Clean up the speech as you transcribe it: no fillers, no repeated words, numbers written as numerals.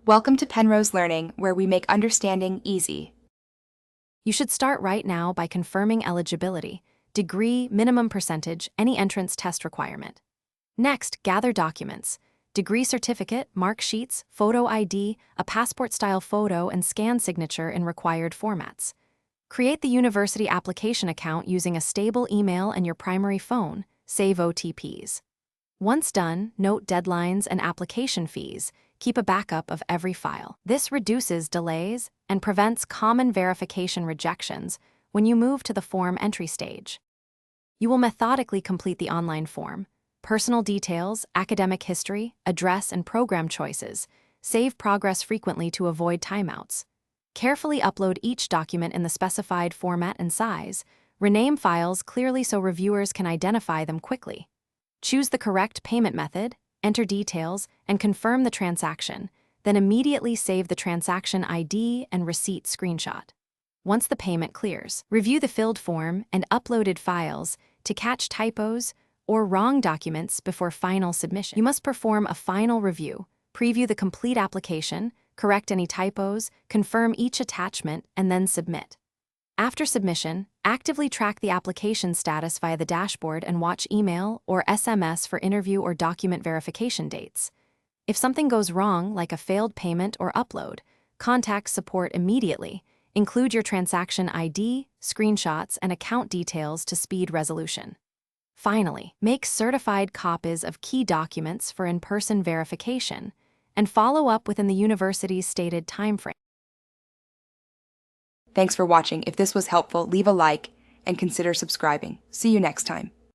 Welcome to Penrose Learning, where we make understanding easy. You should start right now by confirming eligibility, degree, minimum percentage, any entrance test requirement. Next, gather documents, degree certificate, mark sheets, photo ID, a passport-style photo, and scan signature in required formats. Create the university application account using a stable email and your primary phone. Save OTPs. Once done, note deadlines and application fees. Keep a backup of every file. This reduces delays and prevents common verification rejections when you move to the form entry stage. You will methodically complete the online form. Personal details, academic history, address, and program choices. Save progress frequently to avoid timeouts. Carefully upload each document in the specified format and size. Rename files clearly so reviewers can identify them quickly. Choose the correct payment method, enter details, and confirm the transaction, then immediately save the transaction ID and receipt screenshot. Once the payment clears, review the filled form and uploaded files to catch typos or wrong documents before final submission. You must perform a final review, preview the complete application, correct any typos, confirm each attachment, and then submit. After submission, actively track the application status via the dashboard and watch email or SMS for interview or document verification dates. If something goes wrong, like a failed payment or upload, contact support immediately. Include your transaction ID, screenshots, and account details to speed resolution. Finally, make certified copies of key documents for in-person verification and follow up within the university's stated timeframe. Thanks for watching. If this was helpful, leave a like and consider subscribing. See you next time.